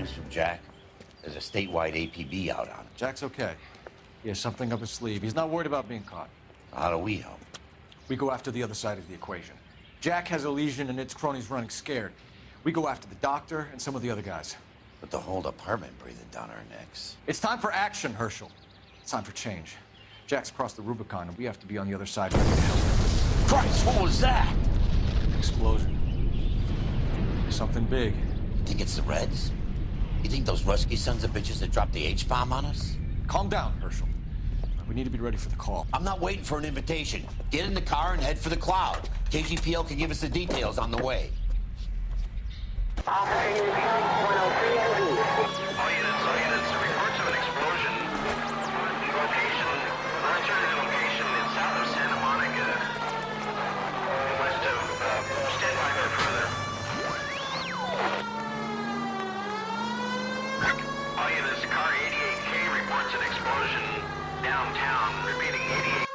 news from Jack? There's a statewide APB out on him. Jack's okay. He has something up his sleeve. He's not worried about being caught. How do we help? We go after the other side of the equation. Jack has a legion and its cronies running scared. We go after the doctor and some of the other guys. But the whole department breathing down our necks. It's time for action, Herschel. It's time for change. Jack's crossed the Rubicon, and we have to be on the other side ready to help him. Christ, what was that? Explosion. Something big. You think it's the Reds? You think those Rusky sons of bitches that dropped the H-bomb on us? Calm down, Herschel. We need to be ready for the call. I'm not waiting for an invitation. Get in the car and head for the cloud. KGPL can give us the details on the way. All units, reports of an explosion. Location, alternative location is south of Santa Monica. West of, stand by for further. All units, car 88K reports an explosion downtown. Repeating 88.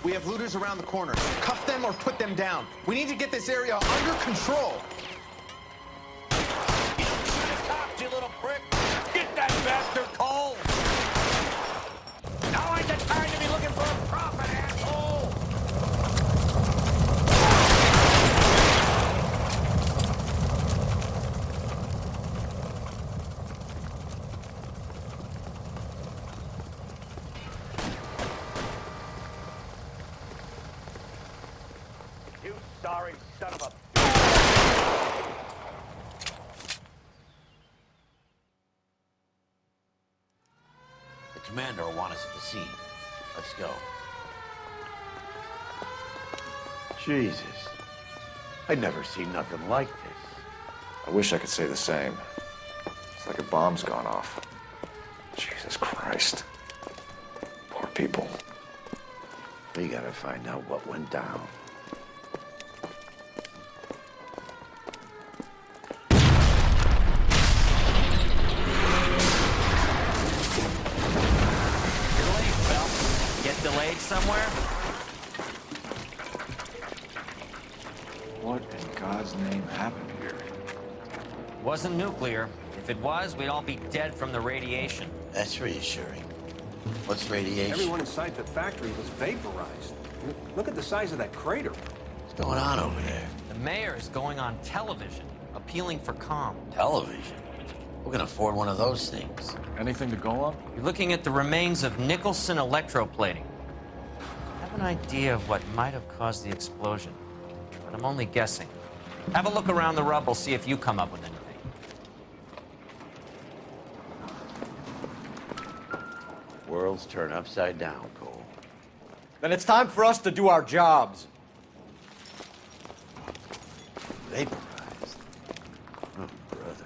We have looters around the corner. Cuff them or put them down. We need to get this area under control. You should have copped, you little prick. Get that bastard cold. Now ain't the time to be looking for a profit, asshole. You sorry son of a... The commander will want us at the scene. Let's go. Jesus. I'd never seen nothing like this. I wish I could say the same. It's like a bomb's gone off. Jesus Christ. Poor people. We gotta find out what went down. Delayed somewhere? What in God's name happened here? Wasn't nuclear. If it was, we'd all be dead from the radiation. That's reassuring. What's radiation? Everyone inside the factory was vaporized. Look at the size of that crater. What's going on over there? The mayor is going on television, appealing for calm. Television? We're gonna afford one of those things. Anything to go on? You're looking at the remains of Nicholson electroplating. I have an idea of what might have caused the explosion, but I'm only guessing. Have a look around the rubble, see if you come up with anything. Worlds turn upside down, Cole. Then it's time for us to do our jobs. Vaporized. Oh, brother.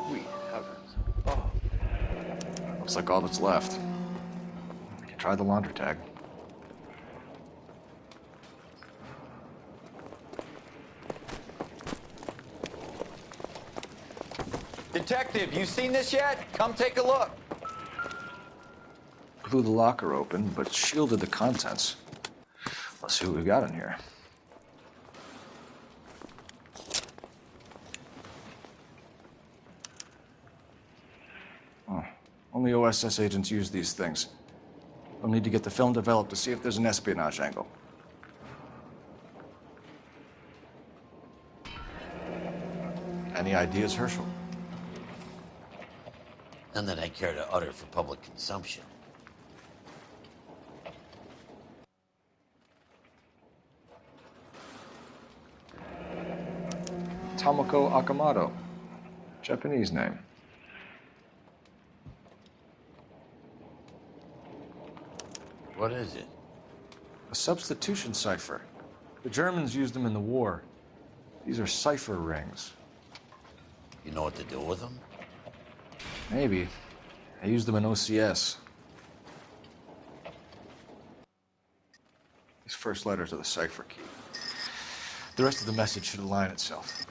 Sweet heavens. Oh. Looks like all that's left. We can try the laundry tag. Detective, you seen this yet? Come take a look. Blew the locker open, but shielded the contents. Let's see what we got in here. Oh, only OSS agents use these things. We'll need to get the film developed to see if there's an espionage angle. Any ideas, Herschel? None that I care to utter for public consumption. Tomoko Akamoto. Japanese name. What is it? A substitution cipher. The Germans used them in the war. These are cipher rings. You know what to do with them? Maybe. I used them in OCS. These first letters are the cipher key. The rest of the message should align itself.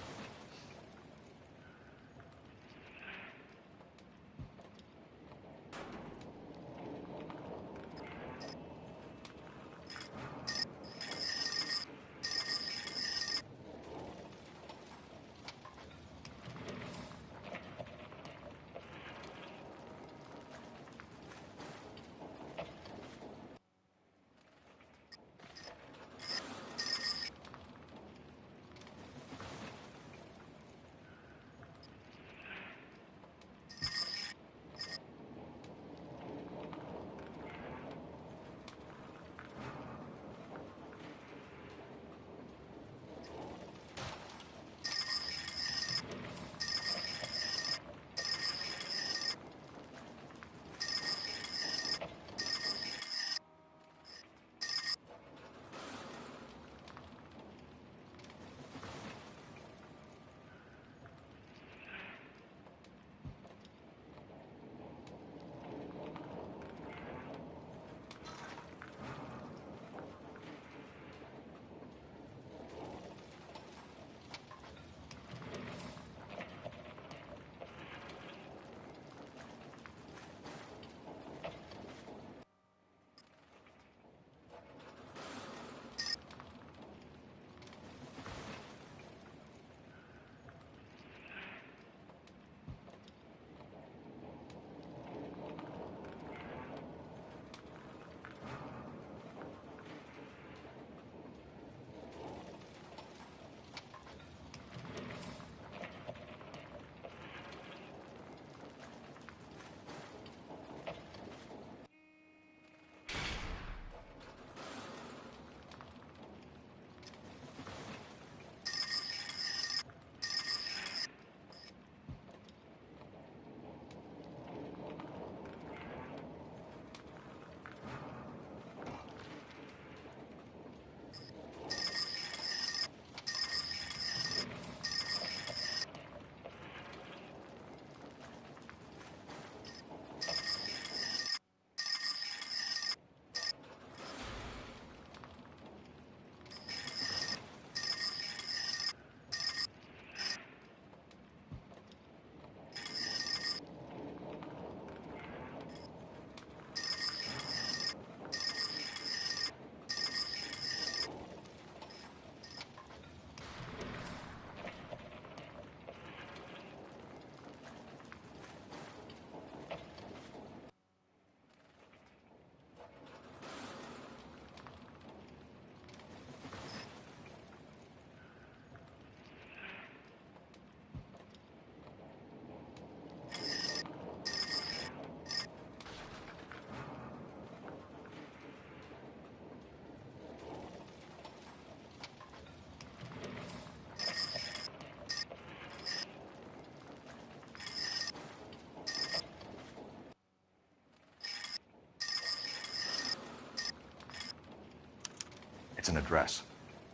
It's an address.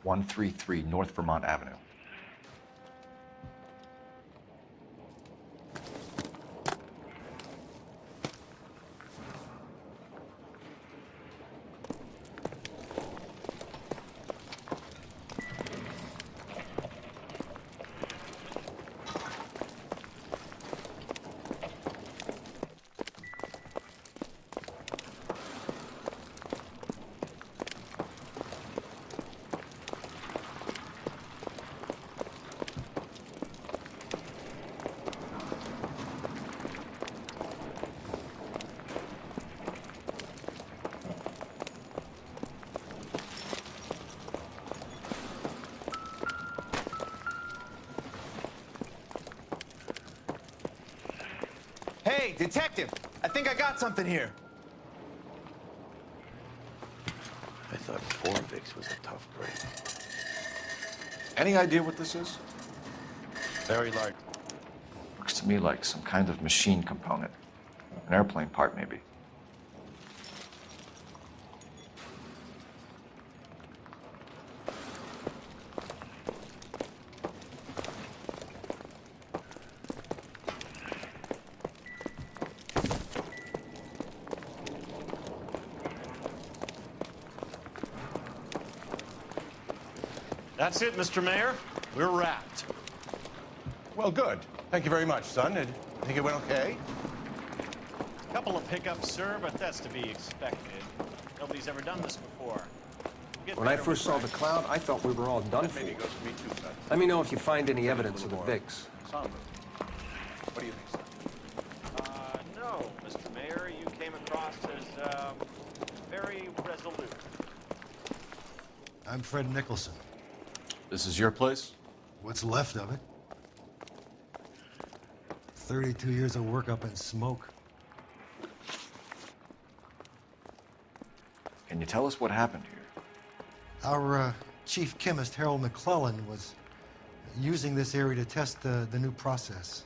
133 North Vermont Avenue. Hey, detective! I think I got something here. I thought Forvix was a tough break. Any idea what this is? Very large. Looks to me like some kind of machine component. An airplane part, maybe. That's it, Mr. Mayor. We're wrapped. Well, good. Thank you very much, son. I think it went okay. Couple of pickups, sir, but that's to be expected. Nobody's ever done this before. We'll get When I better first with saw the cloud, I thought we were all done for. Maybe it goes for me too, son. Let me know if you find any evidence of the VIX. Somber. What do you think, son? No, Mr. Mayor, you came across as, very resolute. I'm Fred Nicholson. This is your place? What's left of it? 32 years of work up in smoke. Can you tell us what happened here? Our chief chemist, Harold McClellan, was using this area to test the new process.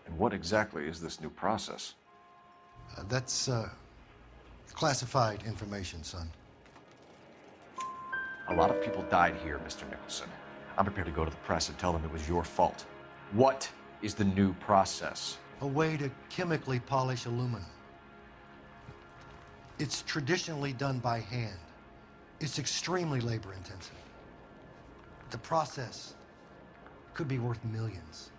And what exactly is this new process? That's classified information, son. A lot of people died here, Mr. Nicholson. I'm prepared to go to the press and tell them it was your fault. What is the new process? A way to chemically polish aluminum. It's traditionally done by hand. It's extremely labor intensive. The process could be worth millions.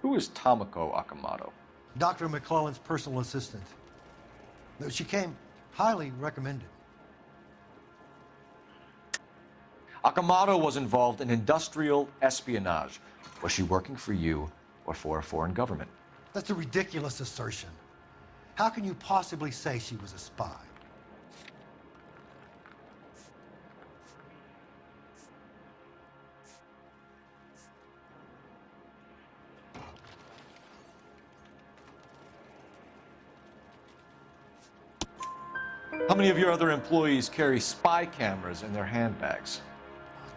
Who is Tomoko Akamoto? Dr. McClellan's personal assistant. She came highly recommended. Akamoto was involved in industrial espionage. Was she working for you or for a foreign government? That's a ridiculous assertion. How can you possibly say she was a spy? How many of your other employees carry spy cameras in their handbags?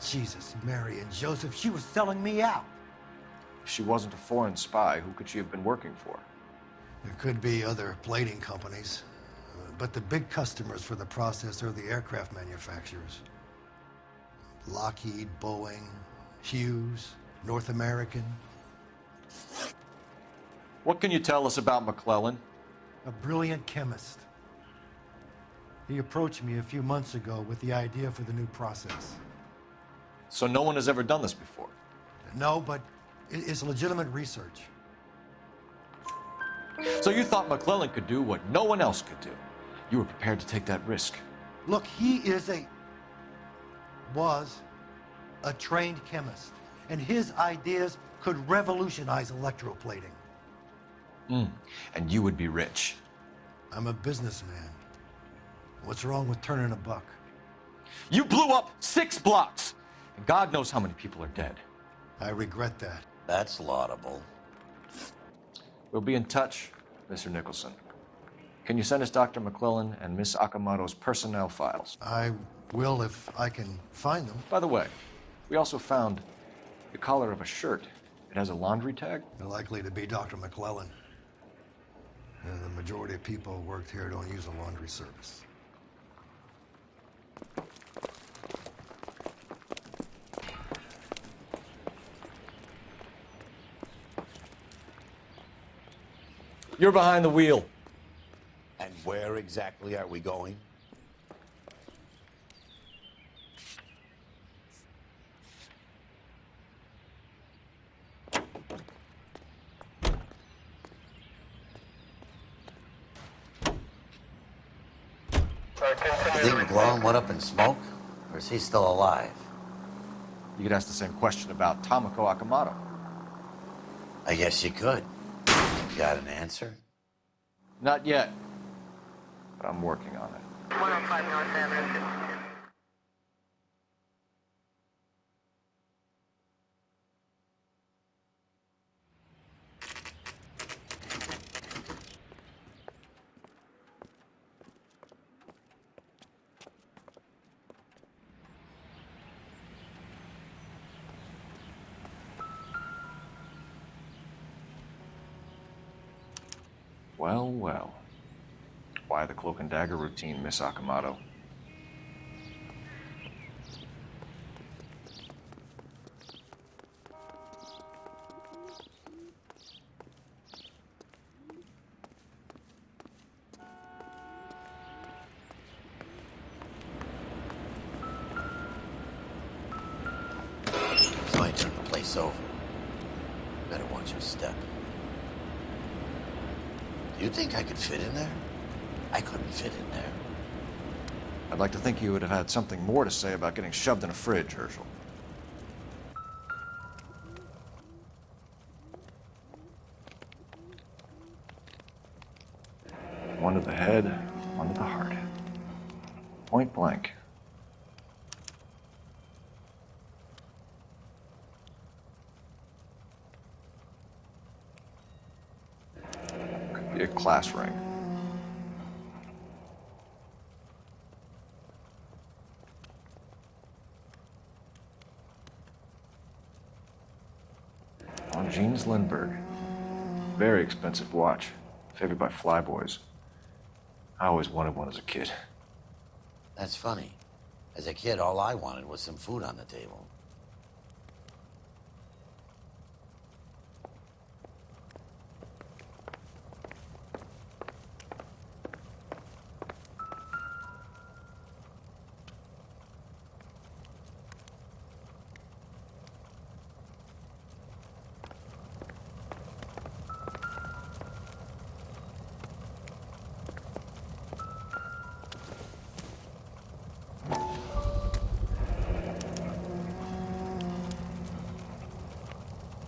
Jesus, Mary and Joseph, she was selling me out. If she wasn't a foreign spy, who could she have been working for? There could be other plating companies, but the big customers for the process are the aircraft manufacturers. Lockheed, Boeing, Hughes, North American. What can you tell us about McClellan? A brilliant chemist. He approached me a few months ago with the idea for the new process. So no one has ever done this before? No, but it's legitimate research. So you thought McClellan could do what no one else could do? You were prepared to take that risk? Look, he was a trained chemist, and his ideas could revolutionize electroplating. And you would be rich. I'm a businessman. What's wrong with turning a buck? You blew up 6 blocks! And God knows how many people are dead. I regret that. That's laudable. We'll be in touch, Mr. Nicholson. Can you send us Dr. McClellan and Miss Akamoto's personnel files? I will if I can find them. By the way, we also found the collar of a shirt. It has a laundry tag. They're likely to be Dr. McClellan. The majority of people who worked here don't use a laundry service. You're behind the wheel. And where exactly are we going? You think McClellan went up in smoke? Or is he still alive? You could ask the same question about Tomoko Akamoto. I guess you could. You got an answer? Not yet, but I'm working on it. 105 North Avenue. Well, well. Why the cloak and dagger routine, Miss Akamoto? Might turn the place over. Better watch your step. Do you think I could fit in there? I couldn't fit in there. I'd like to think you would have had something more to say about getting shoved in a fridge, Herschel. One to the head, one to the heart. Point blank. Could be a class ring. On Jeans Lindbergh. Very expensive watch. Favored by flyboys. I always wanted one as a kid. That's funny. As a kid, all I wanted was some food on the table.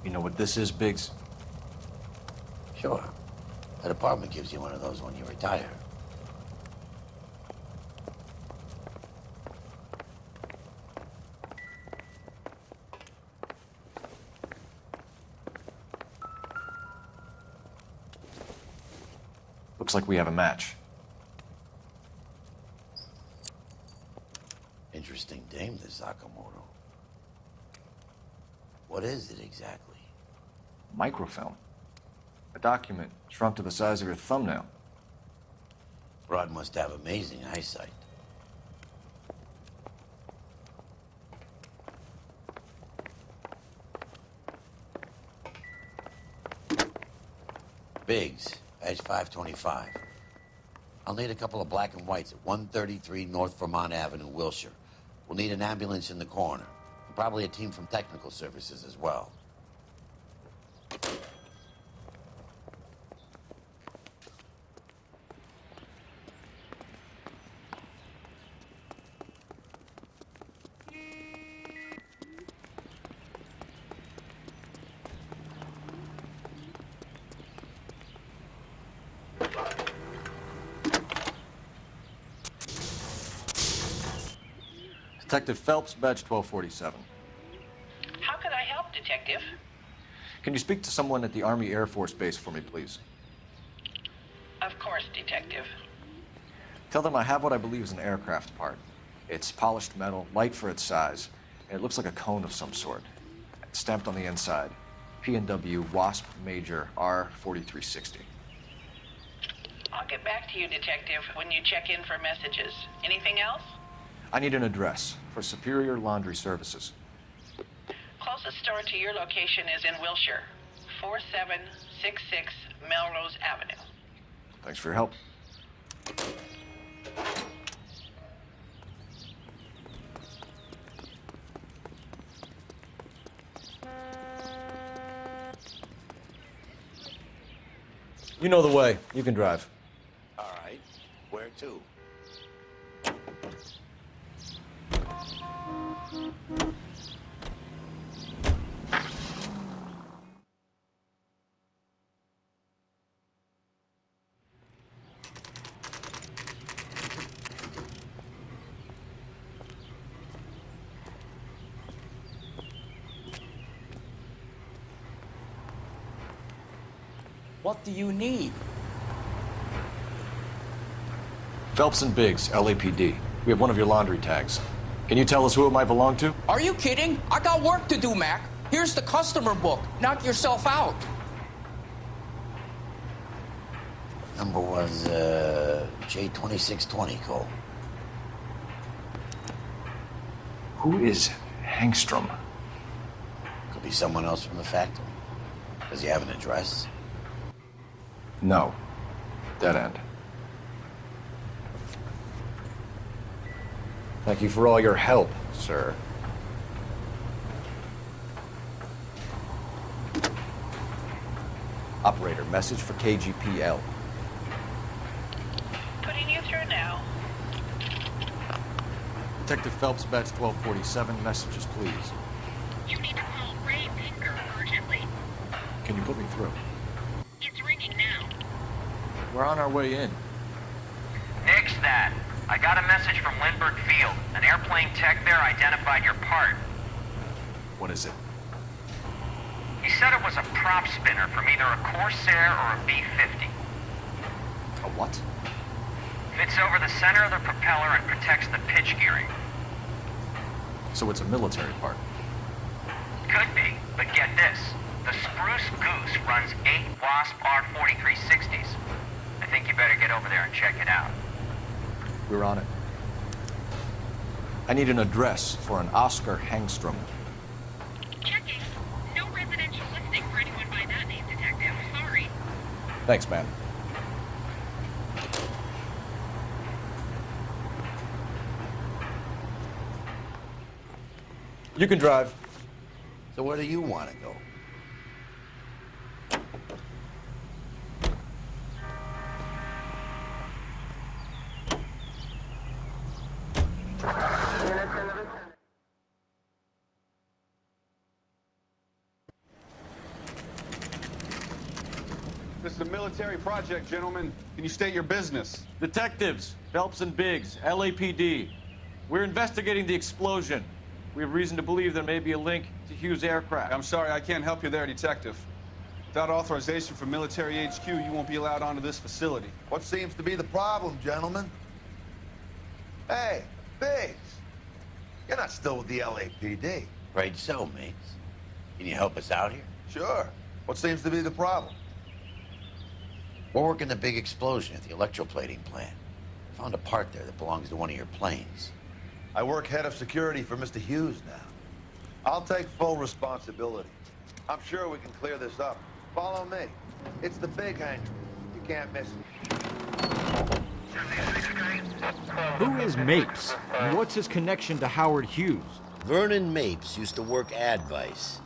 You know what this is, Biggs? Sure. That apartment gives you one of those when you retire. Looks like we have a match. Interesting dame, this Sakamoto. What is it exactly? Microfilm. A document shrunk to the size of your thumbnail. Broad must have amazing eyesight. Biggs, edge 525. I'll need a couple of black and whites at 133 North Vermont Avenue, Wilshire. We'll need an ambulance in the corner. And probably a team from technical services as well. Detective Phelps, badge 1247. How can I help, Detective? Can you speak to someone at the Army Air Force Base for me, please? Of course, Detective. Tell them I have what I believe is an aircraft part. It's polished metal, light for its size, and it looks like a cone of some sort. It's stamped on the inside. P&W Wasp Major R4360. I'll get back to you, Detective, when you check in for messages. Anything else? I need an address for Superior Laundry Services. Closest store to your location is in Wilshire, 4766 Melrose Avenue. Thanks for your help. You know the way. You can drive. All right. Where to? What do you need? Phelps and Biggs, LAPD. We have one of your laundry tags. Can you tell us who it might belong to? Are you kidding? I got work to do, Mac. Here's the customer book. Knock yourself out. number was J2620, Cole. Who is Hangstrom? Could be someone else from the factory. Does he have an address? No. Dead end. Thank you for all your help, sir. Operator, message for KGPL. Putting you through now. Detective Phelps, badge 1247. Messages, please. You need to call Ray Pinker urgently. Can you put me through? It's ringing now. We're on our way in. Nix that. I got a message from Lindbergh Field. An airplane tech there identified your part. What is it? He said it was a prop spinner from either a Corsair or a B-50. A what? Fits over the center of the propeller and protects the pitch gearing. So it's a military part. Could be, but get this. The Spruce Goose runs 8 Wasp R-4360s. I think you better get over there and check it out. We're on it. I need an address for an Oscar Hangstrom. Checking. No residential listing for anyone by that name, Detective. Sorry. Thanks, man. You can drive. So where do you want to go? This is a military project, gentlemen. Can you state your business? Detectives, Phelps and Biggs, LAPD. We're investigating the explosion. We have reason to believe there may be a link to Hughes' aircraft. I'm sorry, I can't help you there, Detective. Without authorization from Military HQ, you won't be allowed onto this facility. What seems to be the problem, gentlemen? Hey, Biggs. You're not still with the LAPD. Afraid so, mates. Can you help us out here? Sure. What seems to be the problem? We're working the big explosion at the electroplating plant. Found a part there that belongs to one of your planes. I work head of security for Mr. Hughes now. I'll take full responsibility. I'm sure we can clear this up. Follow me. It's the big hangar. You can't miss it. Who is Mapes? And what's his connection to Howard Hughes? Vernon Mapes used to work Advice.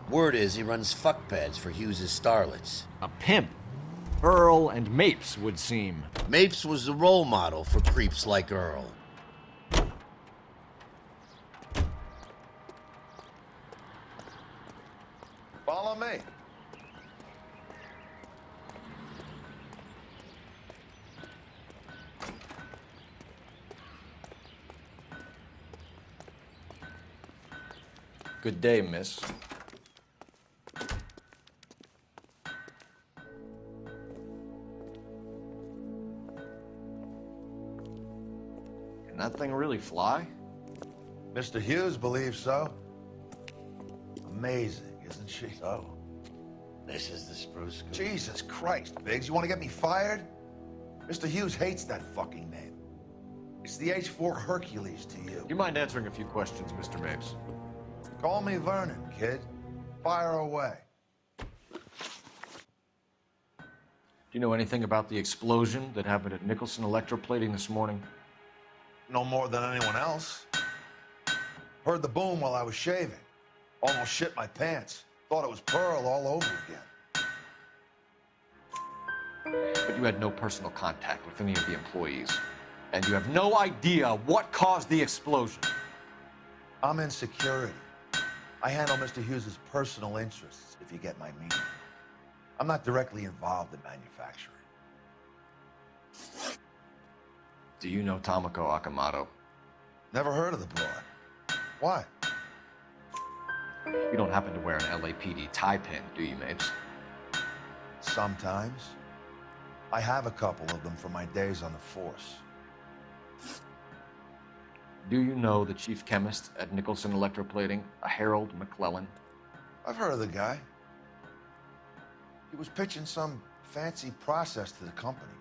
Word is he runs fuck pads for Hughes' starlets. A pimp. Earl and Mapes would seem. Mapes was the role model for creeps like Earl. Follow me. Good day, miss. Can that thing really fly? Mr. Hughes believes so. Amazing, isn't she? So, this is the Spruce Goose. Jesus Christ, Biggs, you want to get me fired? Mr. Hughes hates that fucking name. It's the H-4 Hercules to you. You mind answering a few questions, Mr. Mapes? Call me Vernon, kid. Fire away. Do you know anything about the explosion that happened at Nicholson Electroplating this morning? No more than anyone else. Heard the boom while I was shaving. Almost shit my pants. Thought it was Pearl all over again. But you had no personal contact with any of the employees. And you have no idea what caused the explosion. I'm in security. I handle Mr. Hughes' personal interests, if you get my meaning. I'm not directly involved in manufacturing. Do you know Tomoko Akamoto? Never heard of the broad. Why? You don't happen to wear an LAPD tie pin, do you, Mapes? Sometimes. I have a couple of them from my days on the force. Do you know the chief chemist at Nicholson Electroplating, a Harold McClellan? I've heard of the guy. He was pitching some fancy process to the company.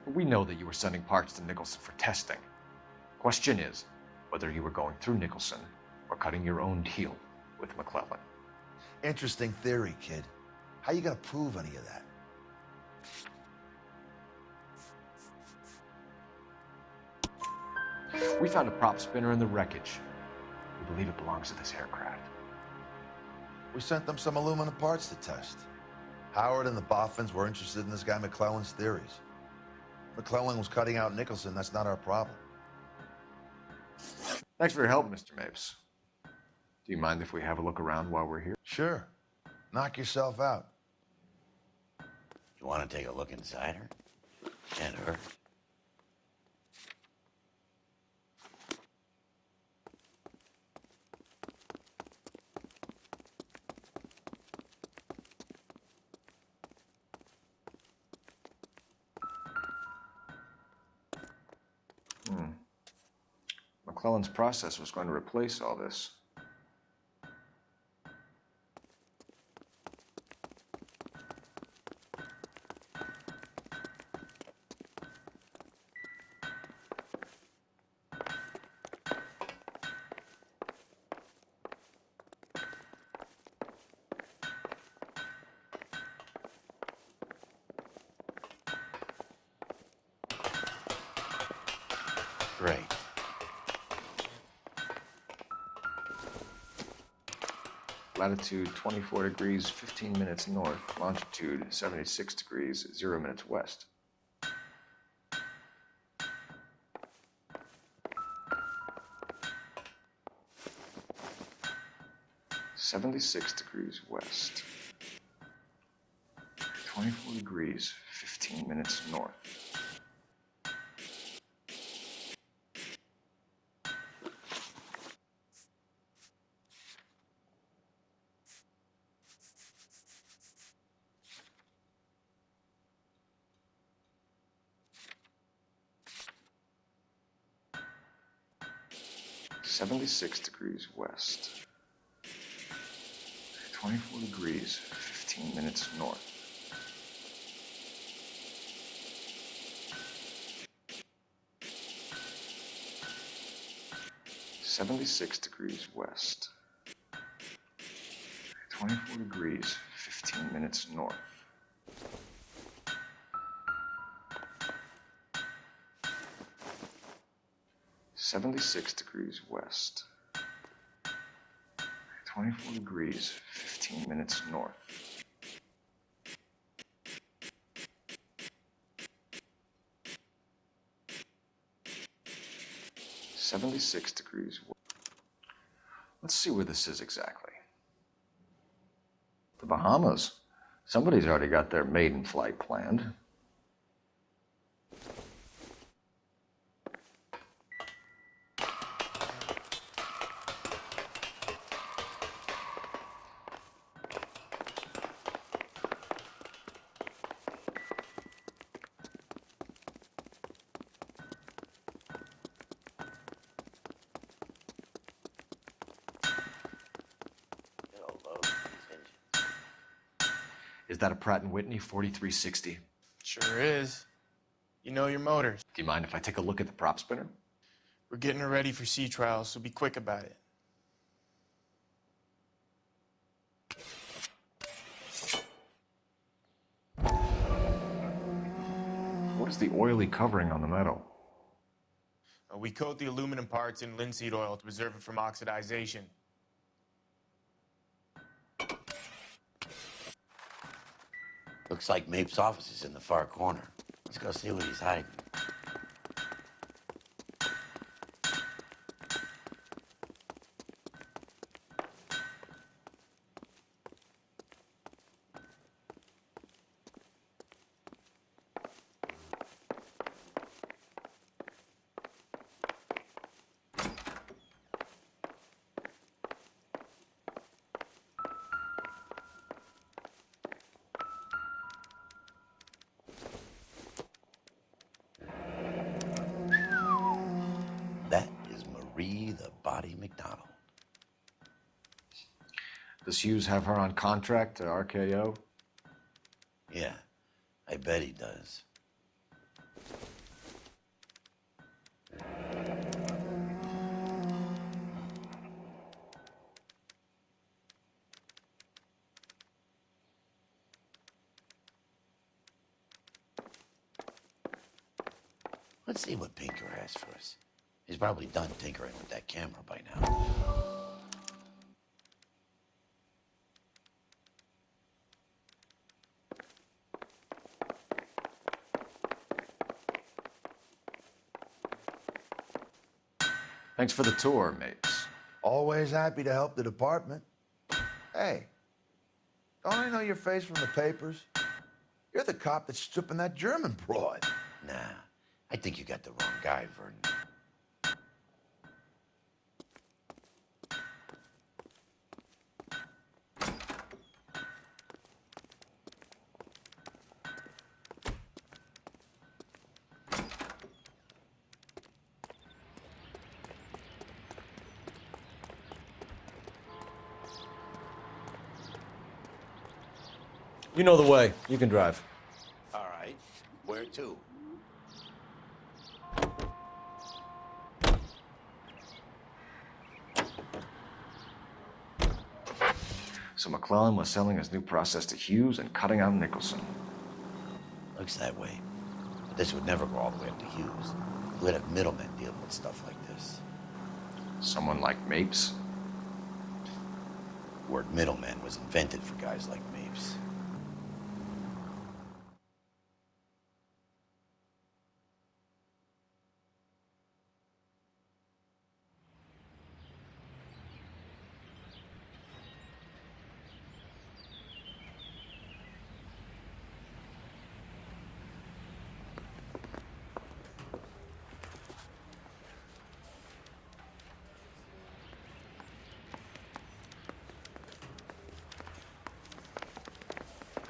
We know that you were sending parts to Nicholson for testing. Question is whether you were going through Nicholson or cutting your own deal with McClellan. Interesting theory, kid. How you gonna prove any of that? We found a prop spinner in the wreckage. We believe it belongs to this aircraft. We sent them some aluminum parts to test. Howard and the Boffins were interested in this guy McClellan's theories. McClellan was cutting out Nicholson. That's not our problem. Thanks for your help, Mr. Mapes. Do you mind if we have a look around while we're here? Sure. Knock yourself out. You want to take a look inside her? Can't hurt. McClellan's process was going to replace all this. Great. Latitude 24 degrees, 15 minutes north. Longitude 76 degrees, 0 minutes west. (76 degrees west). 24 degrees, 15 minutes north. (76 degrees west). 24 degrees, 15 minutes north. (76 degrees west). 24 degrees, 15 minutes north. (76 degrees west). 24 degrees, 15 minutes north. (76 degrees west). Let's see where this is exactly. The Bahamas. Somebody's already got their maiden flight planned. Is that a Pratt & Whitney 4360? Sure is. You know your motors. Do you mind if I take a look at the prop spinner? We're getting her ready for sea trials, so be quick about it. What is the oily covering on the metal? We coat the aluminum parts in linseed oil to preserve it from oxidization. Looks like Mapes' office is in the far corner. Let's go see what he's hiding. That is Marie the Body McDonald. Does Hughes have her on contract to RKO? Yeah, I bet he does. Let's see what Pinker has for us. He's probably done tinkering with that camera by now. Thanks for the tour, Mapes. Always happy to help the department. Hey, don't I know your face from the papers? You're the cop that's stripping that German broad. Nah, I think you got the wrong guy, Vernon. You know the way. You can drive. All right, where to? So McClellan was selling his new process to Hughes and cutting out Nicholson. Looks that way. But this would never go all the way up to Hughes. We'd have middlemen dealing with stuff like this. Someone like Mapes? The word middleman was invented for guys like Mapes.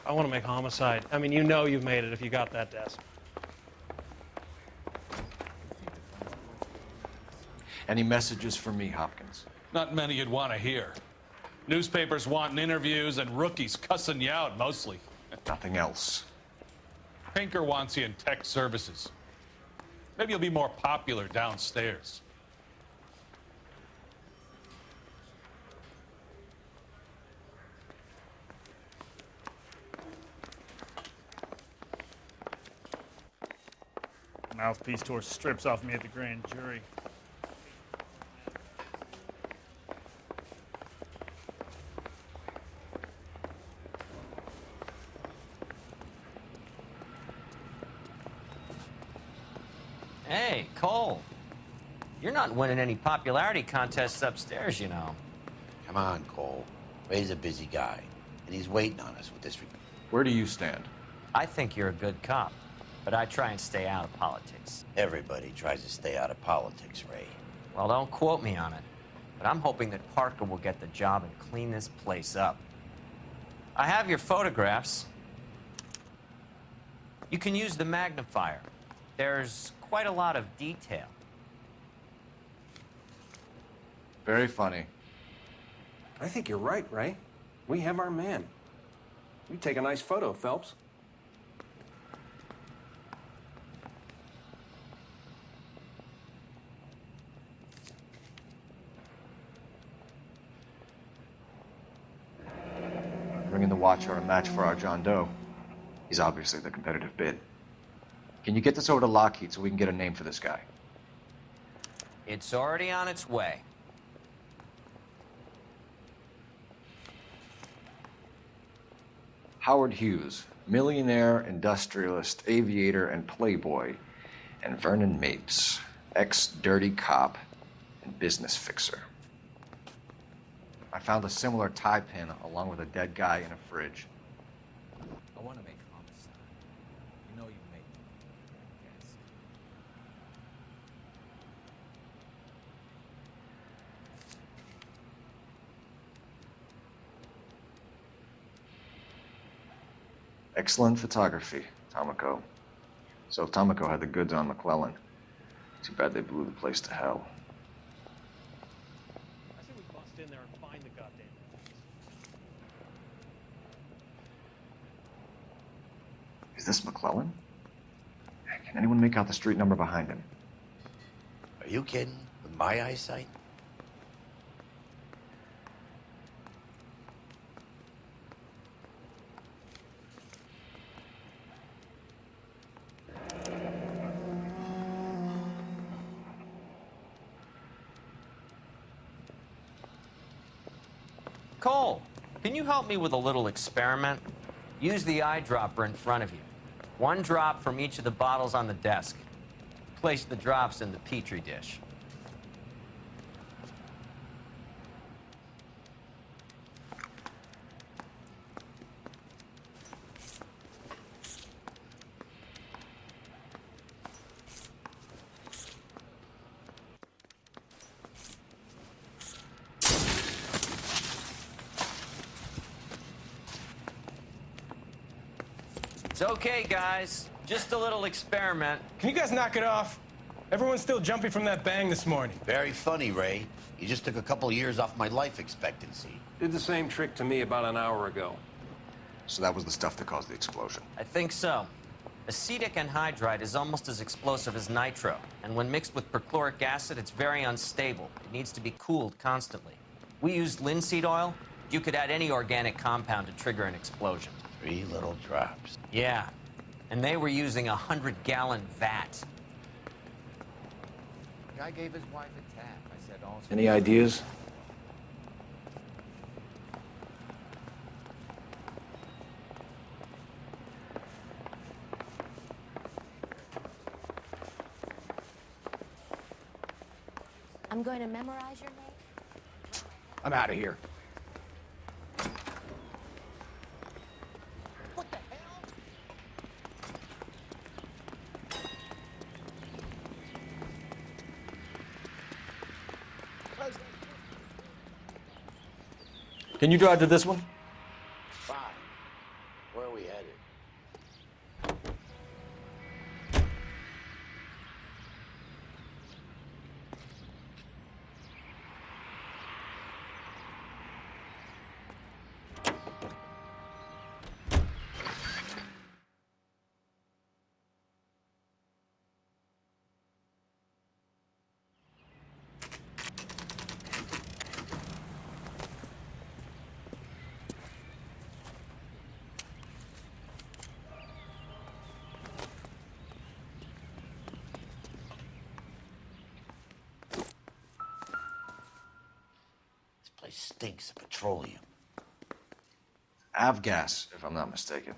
I want to make homicide. I mean, you know you've made it if you got that desk. Any messages for me, Hopkins? Not many you'd want to hear. Newspapers wanting interviews and rookies cussing you out, mostly. Nothing else. Pinker wants you in tech services. Maybe you'll be more popular downstairs. Mouthpiece tore strips off me at the grand jury. Hey, Cole. You're not winning any popularity contests upstairs, you know. Come on, Cole. Ray's a busy guy, and he's waiting on us with this. Where do you stand? I think you're a good cop, but I try and stay out of politics. Everybody tries to stay out of politics, Ray. Well, don't quote me on it, but I'm hoping that Parker will get the job and clean this place up. I have your photographs. You can use the magnifier. There's quite a lot of detail. Very funny. I think you're right, Ray. We have our man. You take a nice photo, Phelps. Bringing the Watcher a match for our John Doe. He's obviously the competitive bid. Can you get this over to Lockheed so we can get a name for this guy? It's already on its way. Howard Hughes, millionaire, industrialist, aviator, and playboy. And Vernon Mapes, ex-dirty cop and business fixer. I found a similar tie pin along with a dead guy in a fridge. I want to make homicide. You know you made me. Yes. Excellent photography, Tomoko. So Tomoko had the goods on McClellan. Too bad they blew the place to hell. I say we bust in there and find the goddamn things. Is this McClellan? Can anyone make out the street number behind him? Are you kidding? With my eyesight? Cole, can you help me with a little experiment? Use the eyedropper in front of you. One drop from each of the bottles on the desk. Place the drops in the Petri dish. It's okay, guys. Just a little experiment. Can you guys knock it off? Everyone's still jumping from that bang this morning. Very funny, Ray. You just took a couple years off my life expectancy. Did the same trick to me about an hour ago. So that was the stuff that caused the explosion. I think so. Acetic anhydride is almost as explosive as nitro, and when mixed with perchloric acid, it's very unstable. It needs to be cooled constantly. We used linseed oil. You could add any organic compound to trigger an explosion. 3 little drops. Yeah, and they were using a 100-gallon vat. Guy gave his wife a tap. I said also. Any ideas? I'm going to memorize your name. I'm out of here. Can you drive to this one? Fine. Where are we headed? Place stinks of petroleum. Avgas, if I'm not mistaken.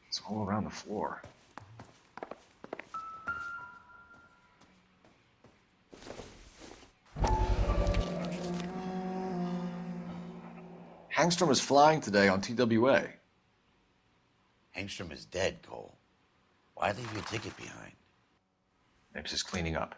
It's all around the floor. Hangstrom is flying today on TWA. Hangstrom is dead, Cole. Why leave your ticket behind? Mapes is cleaning up.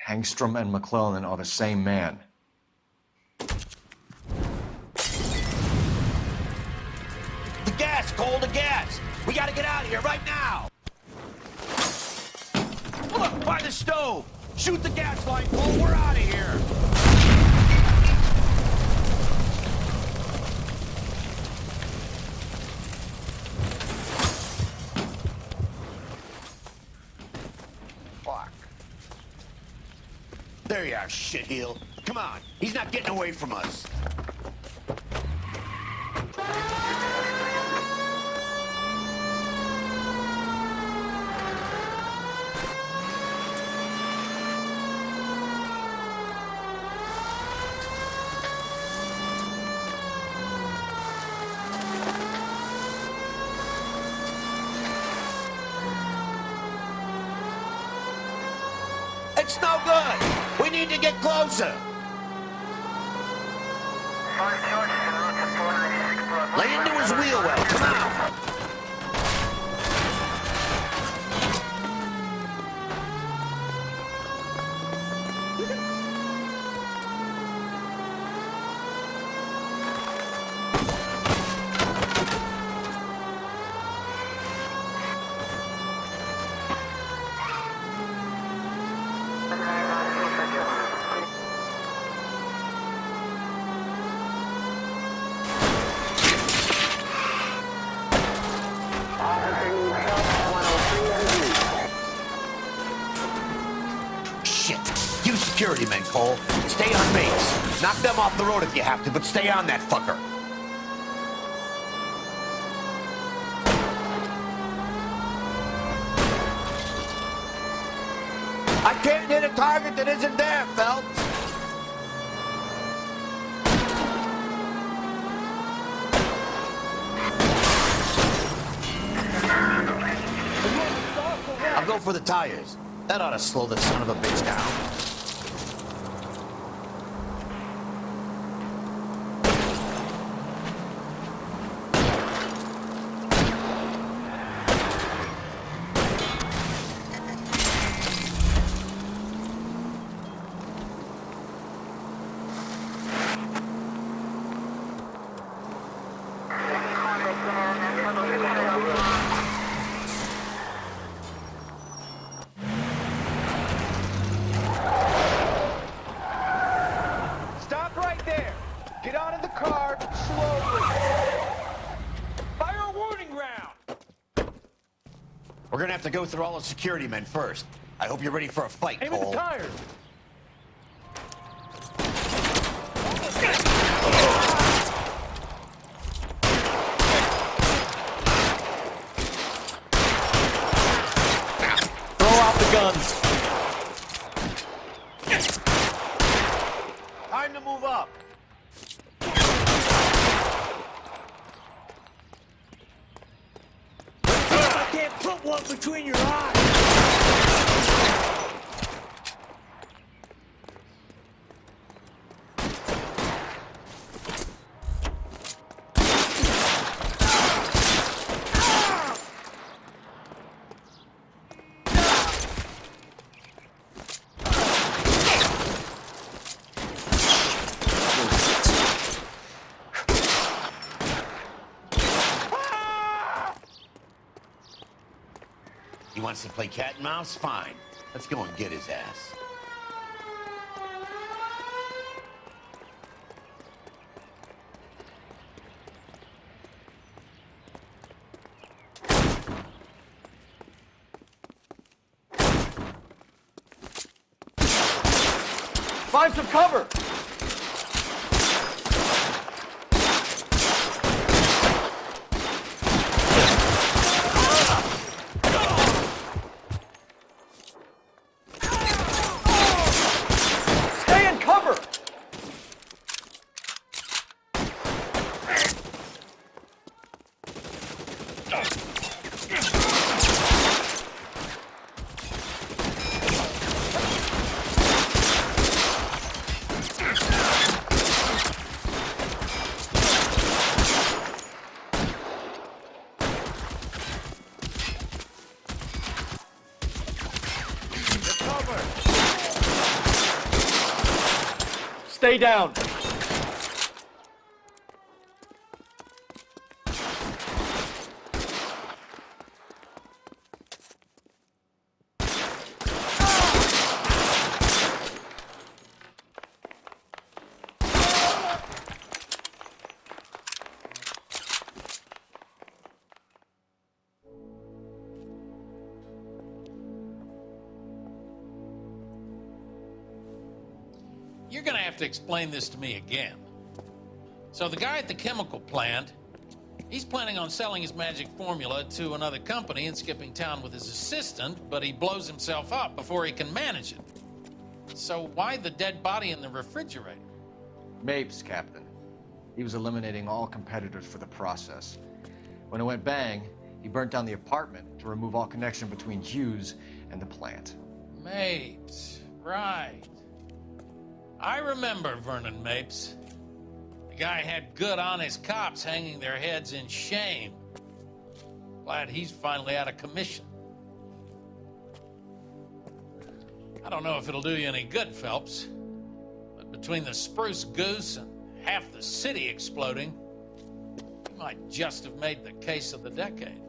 Hangstrom and McClellan are the same man. The gas, Cole, the gas! We gotta get out of here right now! Look, by the stove! Shoot the gas line, Cole, we're out of here! Fuck. There you are, shitheel. Come on, he's not getting away from us. It's no good. We need to get closer. Lay into his wheel well. Come on. security men, Cole. Stay on Mapes. Knock them off the road if you have to, but stay on that fucker. I can't hit a target that isn't there, Phelps. I'll go for the tires. That ought to slow the son of a bitch down. Stop right there. Get out of the car slowly. Fire a warning round. We're gonna have to go through all the security men first. I hope you're ready for a fight, Aim at Cole. the tires. Throw out the guns. Time to move up. I can't put one between your eyes. He wants to play cat and mouse? Fine. Let's go and get his ass. Find some cover. Stay in cover. Stay down. You're gonna have to explain this to me again. So the guy at the chemical plant, he's planning on selling his magic formula to another company and skipping town with his assistant, but he blows himself up before he can manage it. So why the dead body in the refrigerator? Mapes, Captain. He was eliminating all competitors for the process. When it went bang, he burnt down the apartment to remove all connection between Hughes and the plant. Mapes, right. I remember Vernon Mapes. The guy had good, honest cops hanging their heads in shame. Glad he's finally out of commission. I don't know if it'll do you any good, Phelps, but between the spruce goose and half the city exploding, you might just have made the case of the decade.